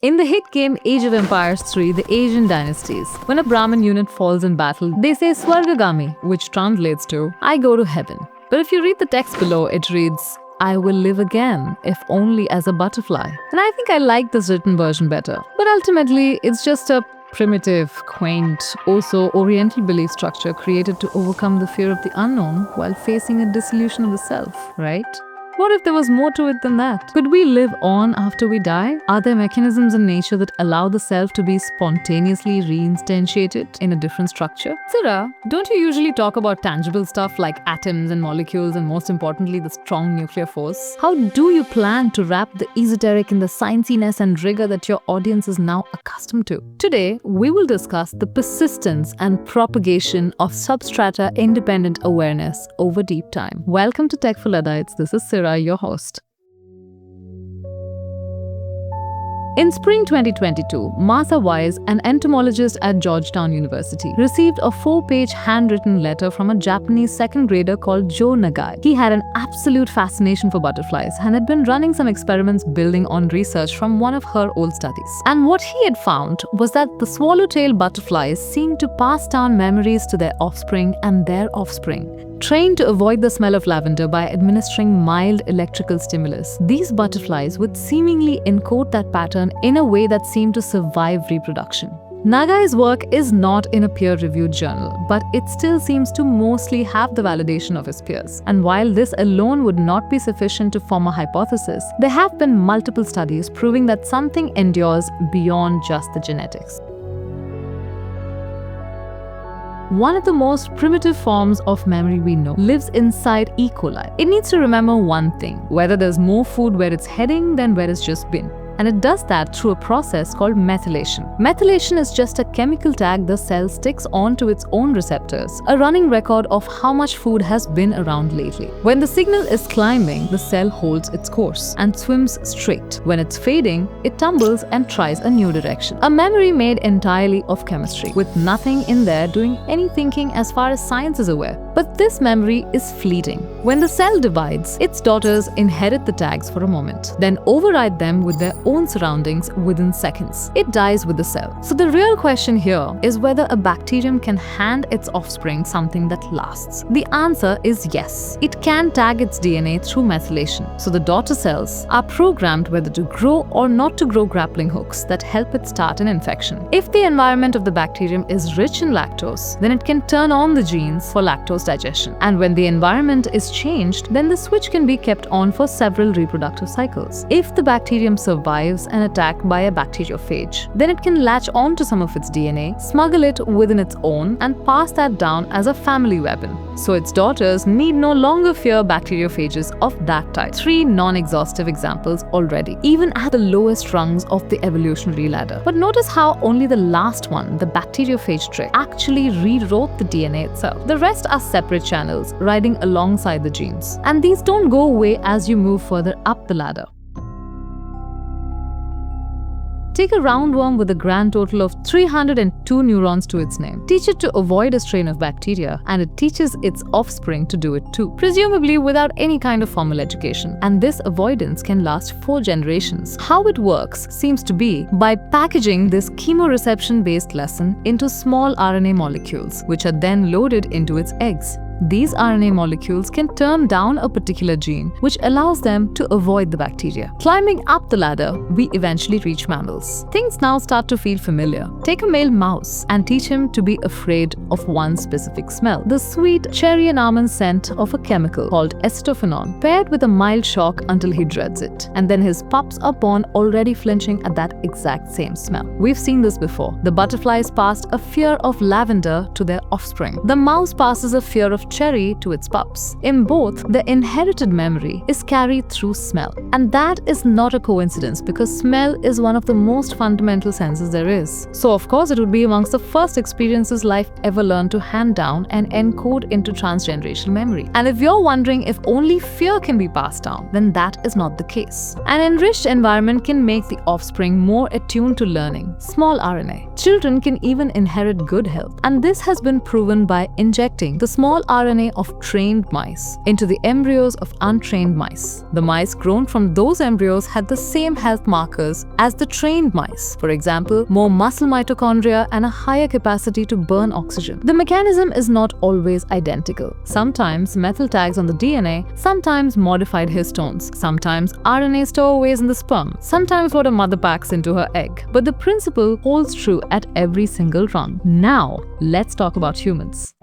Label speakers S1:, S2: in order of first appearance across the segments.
S1: In the hit game Age of Empires 3, The Asian Dynasties, when a Brahmin unit falls in battle, they say Swargagami, which translates to, I go to heaven. But if you read the text below, it reads, I will live again, if only as a butterfly. And I think I like this written version better. But ultimately, it's just a primitive, quaint, also oriental belief structure created to overcome the fear of the unknown while facing a dissolution of the self, right? What if there was more to it than that? Could we live on after we die? Are there mechanisms in nature that allow the self to be spontaneously reinstantiated in a different structure? Sira, don't you usually talk about tangible stuff like atoms and molecules and most importantly the strong nuclear force? How do you plan to wrap the esoteric in the scienciness and rigor that your audience is now accustomed to? Today, we will discuss the persistence and propagation of substrata-independent awareness over deep time. Welcome to Tech for Luddites. This is Sira, your host. In spring 2022, Martha Wise, an entomologist at Georgetown University, received a 4-page handwritten letter from a Japanese second grader called Joe Nagai. He had an absolute fascination for butterflies and had been running some experiments building on research from one of her old studies. And what he had found was that the swallowtail butterflies seemed to pass down memories to their offspring and their offspring. Trained to avoid the smell of lavender by administering mild electrical stimulus, these butterflies would seemingly encode that pattern in a way that seemed to survive reproduction. Nagai's work is not in a peer-reviewed journal, but it still seems to mostly have the validation of his peers. And while this alone would not be sufficient to form a hypothesis, there have been multiple studies proving that something endures beyond just the genetics. One of the most primitive forms of memory we know lives inside E. coli. It needs to remember one thing, whether there's more food where it's heading than where it's just been. And it does that through a process called methylation. Methylation is just a chemical tag the cell sticks onto its own receptors, a running record of how much food has been around lately. When the signal is climbing, the cell holds its course and swims straight. When it's fading, it tumbles and tries a new direction. A memory made entirely of chemistry, with nothing in there doing any thinking as far as science is aware. But this memory is fleeting. When the cell divides, its daughters inherit the tags for a moment, then override them with their own surroundings within seconds. It dies with the cell. So the real question here is whether a bacterium can hand its offspring something that lasts. The answer is yes. It can tag its DNA through methylation. So the daughter cells are programmed whether to grow or not to grow grappling hooks that help it start an infection. If the environment of the bacterium is rich in lactose, then it can turn on the genes for lactose digestion. And when the environment is changed, then the switch can be kept on for several reproductive cycles. If the bacterium survives an attack by a bacteriophage, then it can latch on to some of its DNA, smuggle it within its own, and pass that down as a family weapon. So its daughters need no longer fear bacteriophages of that type. 3 non-exhaustive examples already, even at the lowest rungs of the evolutionary ladder. But notice how only the last one, the bacteriophage trick, actually rewrote the DNA itself. The rest are separate channels riding alongside the genes. And these don't go away as you move further up the ladder. Take a roundworm with a grand total of 302 neurons to its name. Teach it to avoid a strain of bacteria, and it teaches its offspring to do it too, presumably without any kind of formal education. And this avoidance can last 4 generations. How it works seems to be by packaging this chemoreception-based lesson into small RNA molecules, which are then loaded into its eggs. These RNA molecules can turn down a particular gene, which allows them to avoid the bacteria. Climbing up the ladder, we eventually reach mammals. Things now start to feel familiar. Take a male mouse and teach him to be afraid of one specific smell, the sweet cherry and almond scent of a chemical called acetophenone, paired with a mild shock until he dreads it. And then his pups are born already flinching at that exact same smell. We've seen this before. The butterflies passed a fear of lavender to their offspring. The mouse passes a fear of cherry to its pups. In both, the inherited memory is carried through smell. And that is not a coincidence because smell is one of the most fundamental senses there is. So of course it would be amongst the first experiences life ever learned to hand down and encode into transgenerational memory. And if you're wondering if only fear can be passed down, then that is not the case. An enriched environment can make the offspring more attuned to learning. Small RNA. Children can even inherit good health. And this has been proven by injecting the small RNA of trained mice into the embryos of untrained mice. The mice grown from those embryos had the same health markers as the trained mice. For example, more muscle mitochondria and a higher capacity to burn oxygen. The mechanism is not always identical. Sometimes methyl tags on the DNA, sometimes modified histones, sometimes RNA stowaways in the sperm, sometimes what a mother packs into her egg. But the principle holds true at every single rung. Now, let's talk about humans.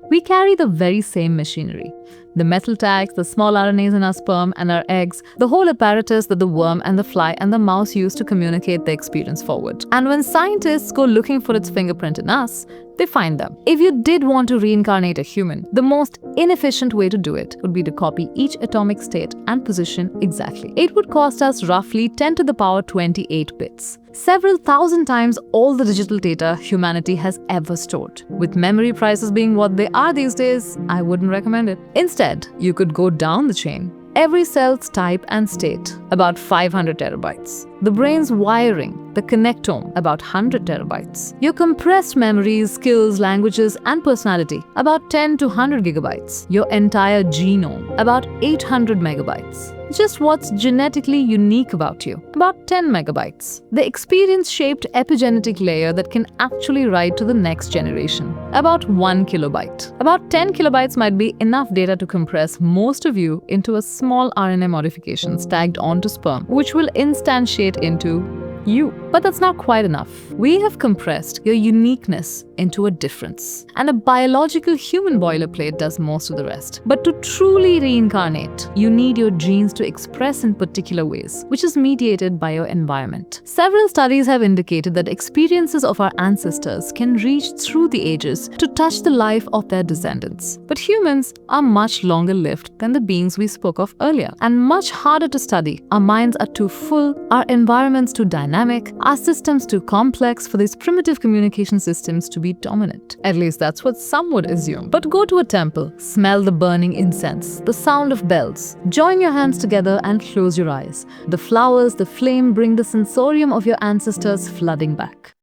S1: We carry the very same machinery. The methyl tags, the small RNAs in our sperm and our eggs, the whole apparatus that the worm and the fly and the mouse use to communicate their experience forward. And when scientists go looking for its fingerprint in us, they find them. If you did want to reincarnate a human, the most inefficient way to do it would be to copy each atomic state and position exactly. It would cost us roughly 10 to the power 28 bits. Several thousand times all the digital data humanity has ever stored. With memory prices being what they are these days, I wouldn't recommend it. Instead, you could go down the chain. Every cell's type and state, about 500 terabytes. The brain's wiring, the connectome, about 100 terabytes. Your compressed memories, skills, languages, and personality, about 10 to 100 gigabytes. Your entire genome, about 800 megabytes. Just what's genetically unique about you, about 10 megabytes. The experience-shaped epigenetic layer that can actually write to the next generation, about 1 kilobyte. About 10 kilobytes might be enough data to compress most of you into a small RNA modifications tagged onto sperm, which will instantiate into you. But that's not quite enough. We have compressed your uniqueness into a difference. And a biological human boilerplate does most of the rest. But to truly reincarnate, you need your genes to express in particular ways, which is mediated by your environment. Several studies have indicated that experiences of our ancestors can reach through the ages to touch the life of their descendants. But humans are much longer lived than the beings we spoke of earlier, and much harder to study. Our minds are too full, our environments too dynamic, our systems too complex for these primitive communication systems to be dominant. At least that's what some would assume. But go to a temple, smell the burning incense, the sound of bells. Join your hands together and close your eyes. The flowers, the flame bring the sensorium of your ancestors flooding back.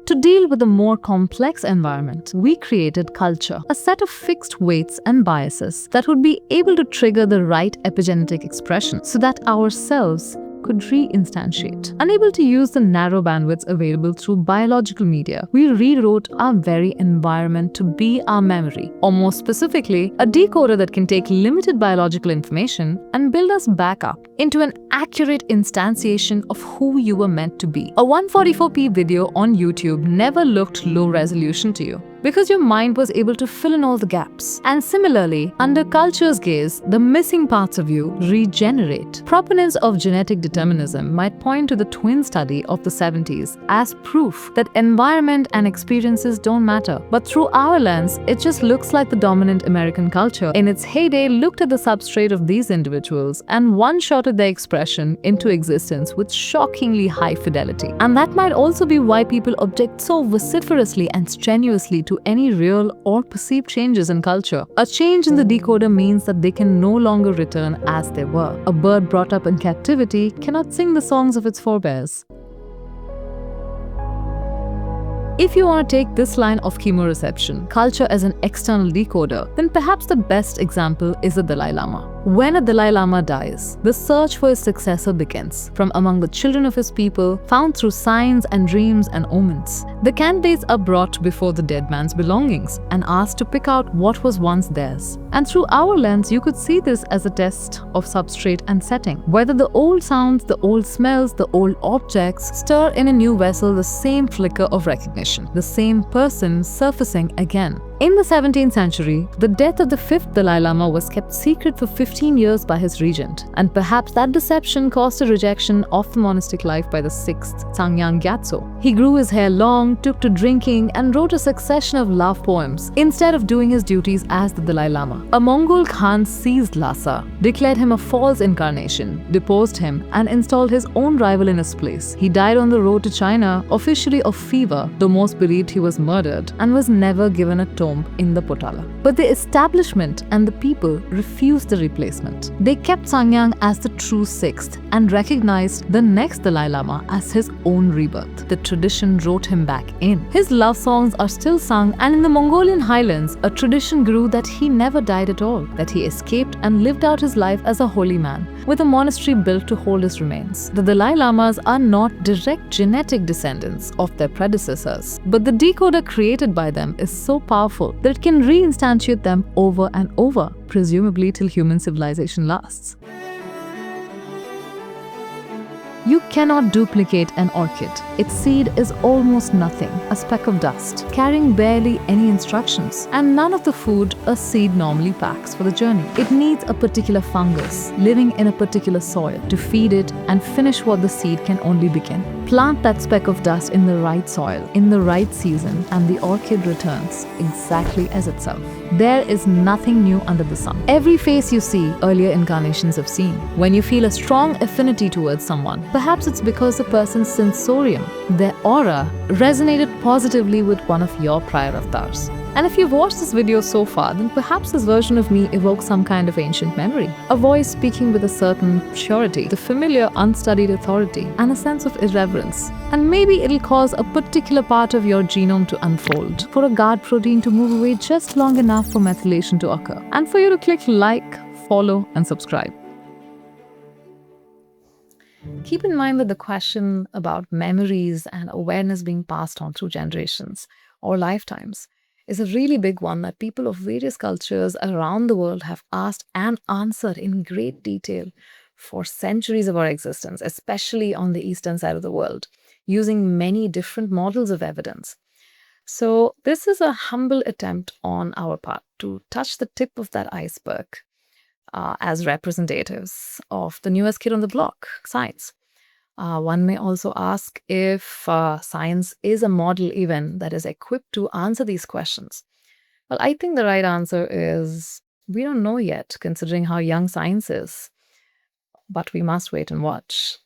S1: To deal with a more complex environment, we created culture, a set of fixed weights and biases that would be able to trigger the right epigenetic expression so that ourselves could re-instantiate. Unable to use the narrow bandwidths available through biological media, we rewrote our very environment to be our memory, or more specifically, a decoder that can take limited biological information and build us back up into an accurate instantiation of who you were meant to be. A 144p video on YouTube never looked low resolution to you, because your mind was able to fill in all the gaps. And similarly, under culture's gaze, the missing parts of you regenerate. Proponents of genetic determinism might point to the twin study of the 70s as proof that environment and experiences don't matter. But through our lens, it just looks like the dominant American culture in its heyday looked at the substrate of these individuals and one-shotted their expression into existence with shockingly high fidelity. And that might also be why people object so vociferously and strenuously to any real or perceived changes in culture. A change in the decoder means that they can no longer return as they were. A bird brought up in captivity cannot sing the songs of its forebears. If you want to take this line of chemoreception, culture as an external decoder, then perhaps the best example is the Dalai Lama. When a Dalai Lama dies, the search for his successor begins from among the children of his people, found through signs and dreams and omens. The candidates are brought before the dead man's belongings and asked to pick out what was once theirs. And through our lens, you could see this as a test of substrate and setting. Whether the old sounds, the old smells, the old objects stir in a new vessel the same flicker of recognition, the same person surfacing again. In the 17th century, the death of the 5th Dalai Lama was kept secret for 15 years by his regent, and perhaps that deception caused a rejection of the monastic life by the 6th Sangyang Gyatso. He grew his hair long, took to drinking, and wrote a succession of love poems instead of doing his duties as the Dalai Lama. A Mongol Khan seized Lhasa, declared him a false incarnation, deposed him, and installed his own rival in his place. He died on the road to China, officially of fever, though most believed he was murdered, and was never given a tomb tomb in the Potala. But the establishment and the people refused the replacement. They kept Sangyang as the true sixth and recognized the next Dalai Lama as his own rebirth. The tradition wrote him back in. His love songs are still sung, and in the Mongolian highlands, a tradition grew that he never died at all, that he escaped and lived out his life as a holy man, with a monastery built to hold his remains. The Dalai Lamas are not direct genetic descendants of their predecessors, but the decoder created by them is so powerful that it can reinstantiate them over and over, presumably till human civilization lasts. You cannot duplicate an orchid. Its seed is almost nothing, a speck of dust, carrying barely any instructions, and none of the food a seed normally packs for the journey. It needs a particular fungus, living in a particular soil, to feed it and finish what the seed can only begin. Plant that speck of dust in the right soil, in the right season, and the orchid returns exactly as itself. There is nothing new under the sun. Every face you see, earlier incarnations have seen. When you feel a strong affinity towards someone, perhaps it's because the person's sensorium, their aura, resonated positively with one of your prior avatars. And if you've watched this video so far, then perhaps this version of me evokes some kind of ancient memory. A voice speaking with a certain purity, the familiar unstudied authority, and a sense of irreverence. And maybe it'll cause a particular part of your genome to unfold, for a guard protein to move away just long enough for methylation to occur, and for you to click like, follow, and subscribe. Keep in mind that the question about memories and awareness being passed on through generations or lifetimes is a really big one that people of various cultures around the world have asked and answered in great detail for centuries of our existence, especially on the eastern side of the world, using many different models of evidence. So this is a humble attempt on our part to touch the tip of that iceberg as representatives of the newest kid on the block, science. One may also ask if science is a model even that is equipped to answer these questions. Well, I think the right answer is we don't know yet, considering how young science is. But we must wait and watch.